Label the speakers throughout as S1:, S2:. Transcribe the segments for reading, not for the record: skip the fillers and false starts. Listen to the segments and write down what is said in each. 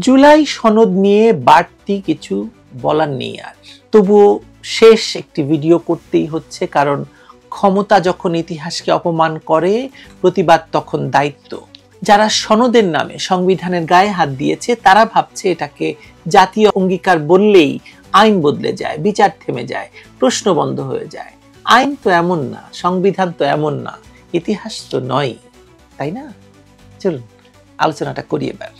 S1: জুলাই সনদ নিয়ে বাড়তি কিছু বলার নেই আর, তবুও শেষ একটি ভিডিও করতেই হচ্ছে, কারণ ক্ষমতা যখন ইতিহাসকে অপমান করে, প্রতিবাদ তখন দায়িত্ব। যারা সনদের নামে সংবিধানের গায়ে হাত দিয়েছে তারা ভাবছে এটাকে জাতীয় অঙ্গীকার বললেই আইন বদলে যায়, বিচার থেমে যায়, প্রশ্ন বন্ধ হয়ে যায়। আইন তো এমন না, সংবিধান তো এমন না, ইতিহাস তো নয়, তাই না? চলুন আলোচনাটা করি এবার।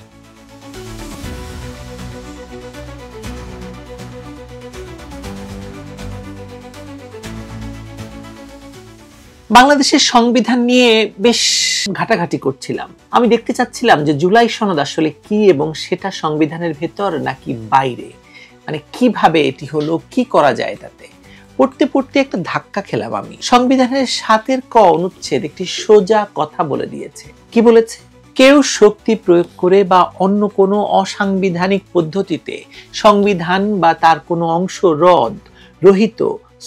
S1: বাংলাদেশের সংবিধান নিয়ে বেশ ঘাটাঘাটি করছিলাম। আমি দেখতে চাচ্ছিলাম যে জুলাই সনদ আসলে কি এবং সেটা সংবিধানের ভেতর নাকি বাইরে, মানে কিভাবে এটি হলো, কি করা যায় তাতে। পড়তে পড়তে একটা ধাক্কা খেলাম আমি। সংবিধানের ৭ ক অনুচ্ছেদ একটি সোজা কথা বলে দিয়েছে। কি বলেছে? কেউ শক্তি প্রয়োগ করে বা অন্য কোনো অসাংবিধানিক পদ্ধতিতে সংবিধান বা তার কোনো অংশ রদ, রহিত,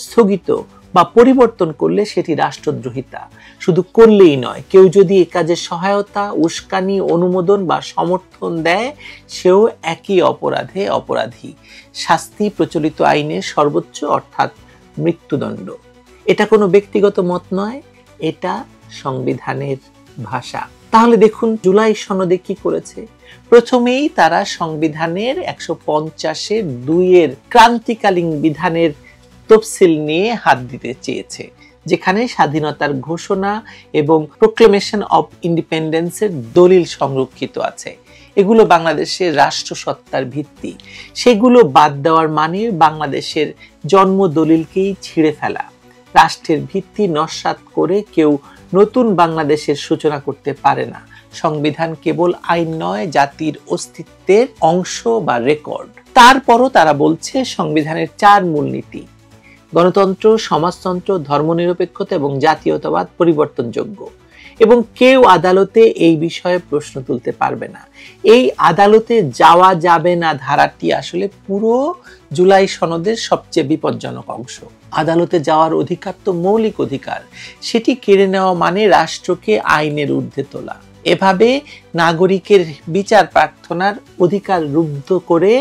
S1: স্থগিত বা পরিবর্তন করলে সেটি রাষ্ট্রদ্রোহিতা। শুধু করলেই নয়, কেউ যদি এ কাজে সহায়তা, উস্কানি, অনুমোদন বা সমর্থন দেয়, সেও একই অপরাধে অপরাধী। শাস্তি প্রচলিত আইনের সর্বোচ্চ, অর্থাৎ মৃত্যুদণ্ড। এটা কোনো ব্যক্তিগত মত নয়, এটা সংবিধানের ভাষা। তাহলে দেখুন জুলাই সনদে কি করেছে। প্রথমেই তারা সংবিধানের ১৫০-এর ২-এর ক্রান্তিকালীন বিধানের তফসিল নিয়ে হাত দিতে চেয়েছে, যেখানে স্বাধীনতার ঘোষণা এবং প্রোক্লেমেশন অফ ইন্ডিপেন্ডেন্সের দলিল সংরক্ষিত আছে। এগুলো বাংলাদেশের রাষ্ট্রসত্তার ভিত্তি। সেগুলো বাদ দেওয়ার মানে বাংলাদেশের জন্ম দলিলকেই ছিঁড়ে ফেলা। রাষ্ট্রের ভিত্তি নস্যাৎ করে কেউ নতুন বাংলাদেশের সূচনা করতে পারে না। সংবিধান কেবল আইন নয়, জাতির অস্তিত্বের অংশ বা রেকর্ড। তারপরও তারা বলছে সংবিধানের ৪ মূলনীতি: গণতন্ত্র, সমাজতন্ত্র, ধর্মনিরপেক্ষতা এবং জাতীয়তাবাদ পরিবর্তনযোগ্য, এবং কেউ আদালতে এই বিষয়ে প্রশ্ন তুলতে পারবে না। এই আদালতে যাওয়া যাবে না ধারাটি আসলে পুরো জুলাই সনদের সবচেয়ে বিপজ্জনক অংশ। আদালতে যাওয়ার অধিকার তো মৌলিক অধিকার, সেটি কেড়ে নেওয়া মানে রাষ্ট্রকে আইনের ঊর্ধ্বে তোলা। এভাবে নাগরিকের বিচার প্রার্থনার অধিকার রুদ্ধ করে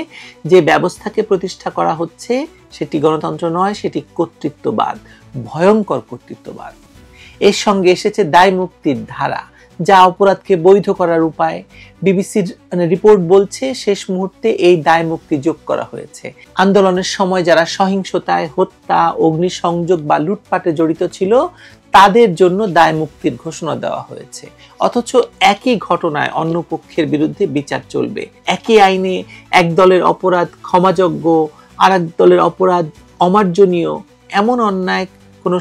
S1: যে ব্যবস্থাকে প্রতিষ্ঠা করা হচ্ছে, সেটি গণতন্ত্র নয়, সেটি কর্তৃত্ববাদ, ভয়ঙ্কর কর্তৃত্ববাদ। এর সঙ্গে এসেছে দায় মুক্তির ধারা, যা অপরাধকে বৈধ করার উপায়। বিবিসির রিপোর্ট বলছে শেষ মুহূর্তে এই দায় মুক্তি যোগ করা হয়েছে। আন্দোলনের সময় যারা সহিংসতায়, হত্যা, অগ্নিসংযোগ বা লুটপাটে জড়িত ছিল, তাদের জন্য দায় মুক্তির ঘোষণা দেওয়া হয়েছে। অথচ একই ঘটনায় অন্য পক্ষের বিরুদ্ধে বিচার চলবে। একই আইনে এক দলের অপরাধ ক্ষমাযোগ্য, আর এক দলের অপরাধ অমার্জনীয়। এমন অন্যায় কোনো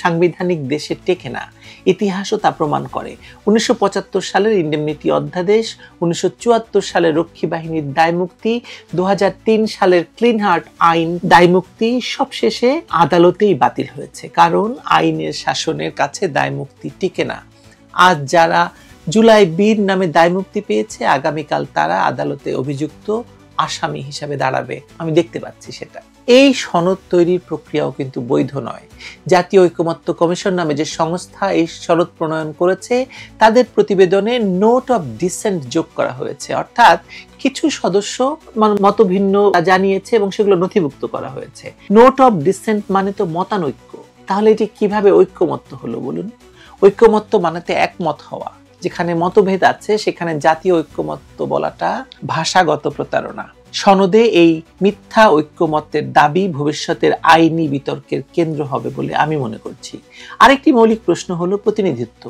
S1: সাংবিধানিক দেশে টেকে না। ইতিহাসও তা প্রমাণ করে। ১৯৭৫ সালের ইন্ডেমনিটি অধ্যাদেশ, ১৯৭৪ সালের রক্ষী বাহিনীর দায়মুক্তি, ২০০৩ সালের ক্লিন হার্ট আইন দায়মুক্তি সবশেষে আদালতেই বাতিল হয়েছে, কারণ আইনের শাসনের কাছে দায়মুক্তি টিকে না। আজ যারা জুলাই বীর নামে দায়মুক্তি পেয়েছে, আগামীকাল তারা আদালতে অভিযুক্ত আসামি হিসাবে দাঁড়াবে। আমি দেখতে পাচ্ছি সেটা। এই সনদ তৈরির প্রক্রিয়াও কিন্তু বৈধ নয়। জাতীয় ঐকমত্য কমিশন নামে যে সংস্থা এই সনদ প্রণয়ন করেছে, তাদের প্রতিবেদনে নোট অফ ডিসেন্ট যোগ করা হয়েছে, অর্থাৎ কিছু সদস্য মতভিন্ন জানিয়েছে এবং সেগুলো নথিভুক্ত করা হয়েছে। নোট অফ ডিসেন্ট মানে তো মতানৈক্য। তাহলে এটি কিভাবে ঐকমত্য হলো বলুন? ঐকমত্য মানেতে একমত হওয়া। যেখানে মতভেদ আছে সেখানে জাতীয় ঐকমত্য বলাটা ভাষাগত প্রতারণা। সনদে এই মিথ্যা ঐকমত্যের দাবি ভবিষ্যতের আইনি বিতর্কের কেন্দ্র হবে বলে আমি মনে করছি। আরেকটি মৌলিক প্রশ্ন হলো প্রতিনিধিত্ব।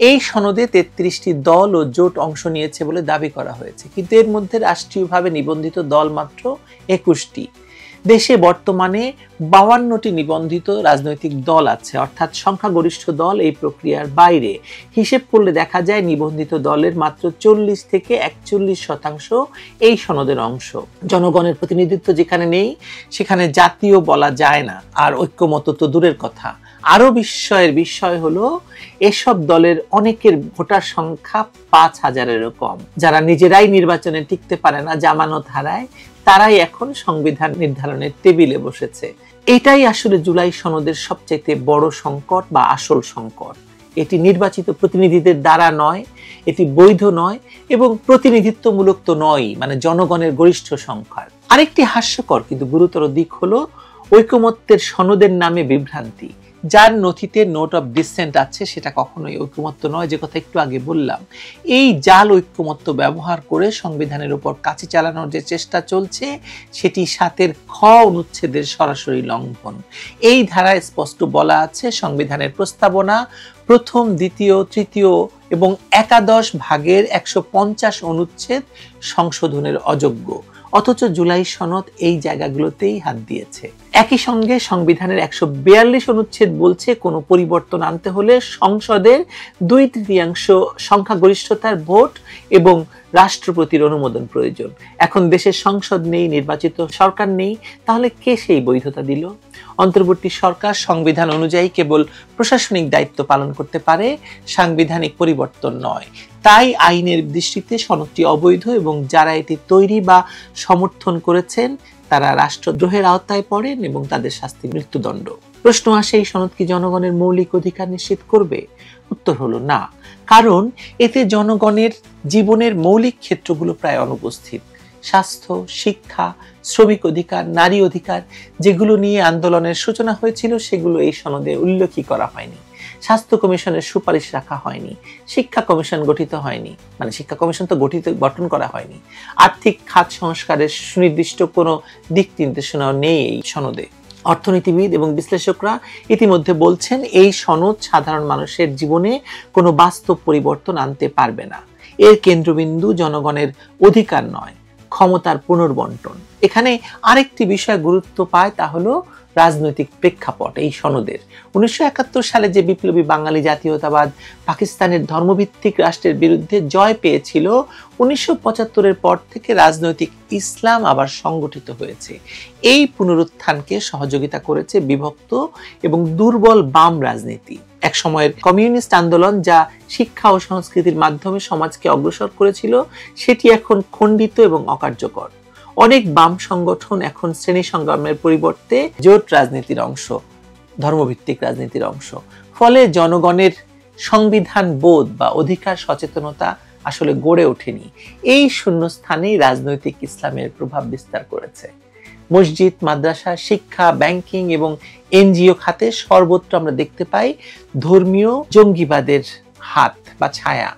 S1: এই সনদে ৩৩টি দল ও জোট অংশ নিয়েছে বলে দাবি করা হয়েছে, কিন্তু এর মধ্যে রাষ্ট্রীয়ভাবে নিবন্ধিত দল মাত্র ২১টি। দেশে বর্তমানে ৫২টি নিবন্ধিত রাজনৈতিক দল আছে, অর্থাৎ সংখ্যাগরিষ্ঠ দল এই প্রক্রিয়ার বাইরে। হিসেব করলে দেখা যায় নিবন্ধিত দলের মাত্র ৪০ থেকে ৪১% এই সনদের অংশ। জনগণের প্রতিনিধিত্ব যেখানে নেই, সেখানে জাতীয় বলা যায় না, আর ঐক্যমত্য তো দূরের কথা। আরো বিস্ময়ের বিষয় হলো এসব দলের অনেকের ভোটার সংখ্যা ৫,০০০-এরও কম। যারা নিজেরাই নির্বাচনে টিকতে পারে না, জামানত হারায়, তারাই এখন সংবিধান নির্ধারণের টেবিলে বসেছে। এটাই আসলে জুলাই সনদের সবচেয়ে বড় সংকট বা আসল সংকট। এটি নির্বাচিত প্রতিনিধিদের দ্বারা নয়, এটি বৈধ নয় এবং প্রতিনিধিত্বমূলক তো নয়, মানে জনগণের গরিষ্ঠ সংখ্যার। আরেকটি হাস্যকর কিন্তু গুরুতর দিক হলো ঐকমত্যের সনদের নামে বিভ্রান্তি। যার নথিতে নোট অফ ডিসেন্ট আছে সেটা কখনোই ঐকমত্য নয়, যে কথা একটু আগে বললাম। এই জাল ঐকমত্য ব্যবহার করে সংবিধানের উপর কাঁচি চালানোর যে চেষ্টা চলছে সেটি ৭-এর খ অনুচ্ছেদের সরাসরি লঙ্ঘন। এই ধারায় স্পষ্ট বলা আছে সংবিধানের প্রস্তাবনা প্রথম, দ্বিতীয়, তৃতীয় এবং একাদশ ভাগের ১৫০ অনুচ্ছেদ সংশোধনের অযোগ্য, অথচ জুলাই সনদ এই জায়গাগুলোতেই হাত দিয়েছে। একই সঙ্গে সংবিধানের ১৪২ অনুচ্ছেদ বলছে কোনো পরিবর্তন আনতে হলে সংসদের ২/৩ সংখ্যাগরিষ্ঠতার ভোট এবং রাষ্ট্রপতির অনুমোদন প্রয়োজন। এখন দেশের সংসদ নেই, নির্বাচিত সরকার নেই, তাহলে কে সেই বৈধতা দিল? অন্তর্বর্তী সরকার সংবিধান অনুযায়ী কেবল প্রশাসনিক দায়িত্ব পালন করতে পারে, সাংবিধানিক পরিবর্তন নয়। তাই আইনের দৃষ্টিতে সনদটি অবৈধ এবং যারা এটি তৈরি বা সমর্থন করেছেন তারা রাষ্ট্রদ্রোহের আওতায় পড়েন এবং তাদের শাস্তি মৃত্যুদণ্ড। প্রশ্ন আসে, এই সনদ কি জনগণের মৌলিক অধিকার নিশ্চিত করবে? উত্তর হলো না, কারণ এতে জনগণের জীবনের মৌলিক ক্ষেত্রগুলো প্রায় অনুপস্থিত। স্বাস্থ্য, শিক্ষা, শ্রমিক অধিকার, নারী অধিকার যেগুলো নিয়ে আন্দোলনের সূচনা হয়েছিল সেগুলো এই সনদে উল্লেখই করা হয়নি। স্বাস্থ্য কমিশনের সুপারিশ রাখা হয়নি, শিক্ষা কমিশন গঠিত হয়নি, মানে শিক্ষা কমিশন তো গঠন করা হয়নি। আর্থিক খাত সংস্কারের সুনির্দিষ্ট কোনো দিক নির্দেশনাও নেই এই সনদে। অর্থনীতিবিদ এবং বিশ্লেষকরা ইতিমধ্যে বলছেন এই সনদ সাধারণ মানুষের জীবনে কোনো বাস্তব পরিবর্তন আনতে পারবে না। এর কেন্দ্রবিন্দু জনগণের অধিকার নয়, ক্ষমতার পুনর্বন্টন। এখানে আরেকটি বিষয় গুরুত্ব পায়, তা হলো রাজনৈতিক প্রেক্ষাপট এই সনদের। ১৯৭১ সালে যে বিপ্লবী বাঙালি জাতীয়তাবাদ পাকিস্তানের ধর্মভিত্তিক রাষ্ট্রের বিরুদ্ধে জয় পেয়েছিল, ১৯৭৫-এর পর থেকে রাজনৈতিক ইসলাম আবার সংগঠিত হয়েছে। এই পুনরুত্থানকে সহযোগিতা করেছে বিভক্ত এবং দুর্বল বাম রাজনীতি। এক সময়ের কমিউনিস্ট আন্দোলন যা শিক্ষা ও সংস্কৃতির মাধ্যমে সমাজকে অগ্রসর করেছিল, সেটি এখন খণ্ডিত এবং অকার্যকর। অনেক বাম সংগঠন এখন শ্রেণী সংগ্রামের পরিবর্তে জোট রাজনীতির অংশ, ধর্মভিত্তিক রাজনীতির অংশ। ফলে জনগণের সংবিধান বোধ বা অধিকার সচেতনতা আসলে গড়ে ওঠেনি। এই শূন্যস্থানেই রাজনৈতিক ইসলামের প্রভাব বিস্তার করেছে। মসজিদ, মাদ্রাসা, শিক্ষা, ব্যাংকিং এবং এনজিও খাতে সর্বত্র আমরা দেখতে পাই ধর্মীয় জঙ্গিবাদের হাত বা ছায়া।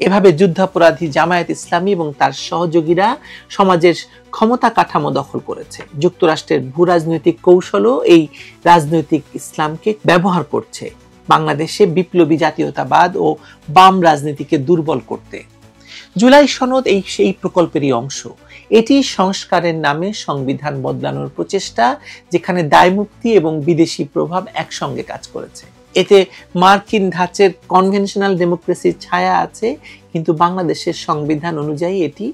S1: এভাবে যুদ্ধাপরাধী জামায়াত ইসলামী এবং তার সহযোগীরা সমাজের ক্ষমতা কাঠামো দখল করেছে। যুক্তরাষ্ট্রের ভূ রাজনৈতিক কৌশলও এই রাজনৈতিক ইসলামকে ব্যবহার করছে বাংলাদেশে বিপ্লবী জাতীয়তাবাদ ও বাম রাজনীতিকে দুর্বল করতে। জুলাই সনদ সেই প্রকল্পেরই অংশ। এটি সংস্কারের নামে সংবিধান বদলানোর প্রচেষ্টা, যেখানে দায়মুক্তি এবং বিদেশি প্রভাব একসঙ্গে কাজ করেছে। এতে মার্কিন ধাঁচের কনভেনশনাল ডেমোক্রেসির ছায়া আছে, কিন্তু বাংলাদেশের সংবিধান অনুযায়ী এটি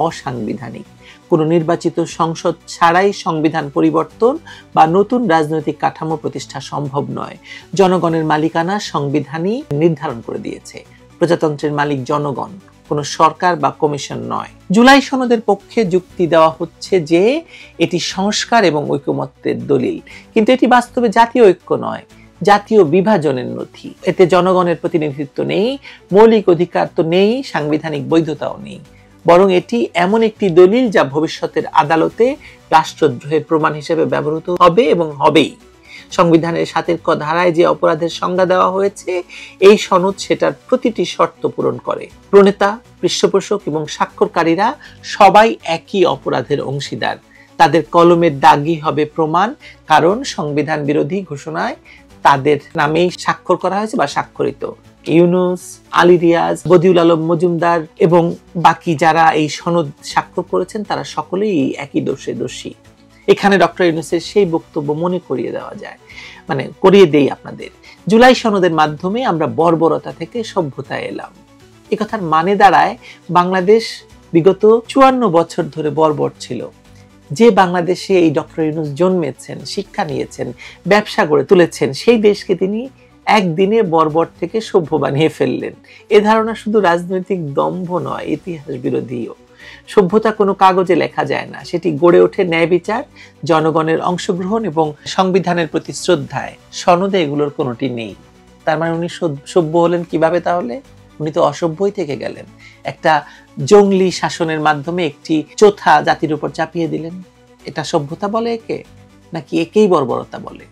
S1: অসাংবিধানিক। কোনো নির্বাচিত সংসদ ছাড়াই সংবিধান পরিবর্তন বা নতুন রাজনৈতিক কাঠামো প্রতিষ্ঠা সম্ভব নয়। জনগণের মালিকানা সংবিধানই নির্ধারণ করে দিয়েছে। প্রজাতন্ত্রের মালিক জনগণ, কোনো সরকার বা কমিশন নয়। জুলাই সনদের পক্ষে যুক্তি দেওয়া হচ্ছে যে এটি সংস্কার এবং ঐকমত্যের দলিল, কিন্তু এটি বাস্তবে জাতীয় ঐক্য নয়, জাতীয় বিভাজনের নথি। এতে জনগণের প্রতিনিধিত্ব নেই, মৌলিক অধিকার তো নেই, সাংবিধানিক বৈধতাও নেই। বরং এটি এমন একটি দলিল যা ভবিষ্যতের আদালতে রাষ্ট্রদ্রোহের প্রমাণ হিসেবে ব্যবহৃত হবে এবং হবেই। সংবিধানের ৭-এর ক ধারায় যে অপরাধের সংজ্ঞা দেওয়া হয়েছে, এই সনদ সেটার প্রতিটি শর্ত পূরণ করে। প্রণেতা, পৃষ্ঠপোষক এবং স্বাক্ষরকারীরা সবাই একই অপরাধের অংশীদার। তাদের কলমের দাগই হবে প্রমাণ, কারণ সংবিধান বিরোধী ঘোষণায় তাদের নামেই স্বাক্ষর করা হয়েছে বা স্বাক্ষরিত। ইউনুস, আলী রিয়াজ, বদিউল আলম মজুমদার এবং বাকি যারা এই সনদ স্বাক্ষর করেছেন তারা সকলেই একই দোষে দোষী। এখানে ডক্টর ইউনুসের সেই বক্তব্য মনে করিয়ে দেওয়া যায়, মানে করিয়ে দেই আপনাদের। জুলাই সনদের মাধ্যমে আমরা বর্বরতা থেকে সভ্যতায় এলাম। এ কথার মানে দাঁড়ায় বাংলাদেশ বিগত ৫৪ বছর ধরে বর্বর ছিল। যে বাংলাদেশে এই ডক্টর ইউনুস জন্মেছেন, শিক্ষা নিয়েছেন, ব্যবসা গড়ে তুলেছেন, সেই দেশকে তিনি একদিনে বর্বর থেকে সভ্য বানিয়ে ফেললেন। এ ধারণা শুধু রাজনৈতিক দম্ভ নয়, ইতিহাস বিরোধীও। সভ্যতা কোনো কাগজে লেখা যায় না, সেটি গড়ে ওঠে ন্যায় বিচার, জনগণের অংশগ্রহণ এবং সংবিধানের প্রতি শ্রদ্ধায়। সনদে এগুলোর কোনোটি নেই। তার মানে উনি সভ্য হলেন কিভাবে তাহলে? উনি তো অসভ্যই থেকে গেলেন। একটা জঙ্গলি শাসনের মাধ্যমে একটি চোথা জাতির উপর চাপিয়ে দিলেন। এটা সভ্যতা বলে একে, নাকি একেই বর্বরতা বলে?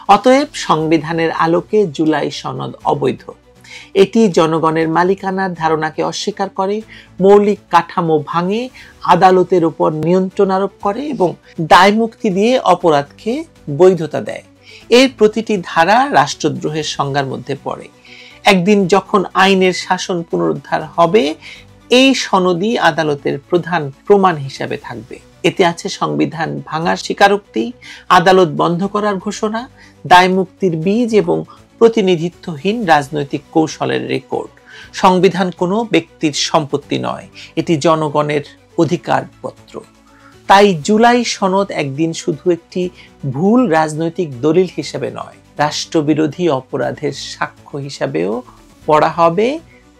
S1: অতএব সংবিধানের আলোকে জুলাই সনদ অবৈধ। এটি জনগণের মালিকানার ধারণাকে অস্বীকার করে, মৌলিক কাঠামো ভাঙে, আদালতের উপর নিয়ন্ত্রণ আরোপ করে এবং দায়মুক্তি দিয়ে অপরাধকে বৈধতা দেয়। এর প্রতিটি ধারা রাষ্ট্রদ্রোহের সংজ্ঞার মধ্যে পড়ে। একদিন যখন আইনের শাসন পুনরুদ্ধার হবে, এই সনদই আদালতের প্রধান প্রমাণ হিসাবে থাকবে। এতে আছে সংবিধান ভাঙার স্বীকারোক্তি, আদালত বন্ধ করার ঘোষণা, দায়মুক্তির বীজ এবং প্রতিনিধিত্বহীন রাজনৈতিক কৌশলের রেকর্ড। সংবিধান কোনো ব্যক্তির সম্পত্তি নয়, এটি জনগণের অধিকারপত্র। তাই জুলাই সনদ একদিন শুধু একটি ভুল রাজনৈতিক দলিল হিসেবে নয়, রাষ্ট্রবিরোধী অপরাধের সাক্ষ্য হিসাবেও পড়া হবে।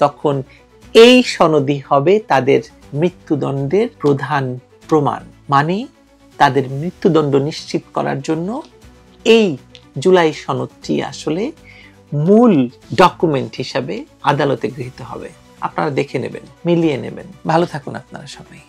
S1: তখন এই সনদই হবে তাদের মৃত্যুদণ্ডের প্রধান প্রমাণ। মানে তাদের মৃত্যুদণ্ড নিশ্চিত করার জন্য এই জুলাই সনদটি আসলে মূল ডকুমেন্ট হিসাবে আদালতে গৃহীত হবে। আপনারা দেখে নেবেন, মিলিয়ে নেবেন। ভালো থাকুন আপনারা সবাই।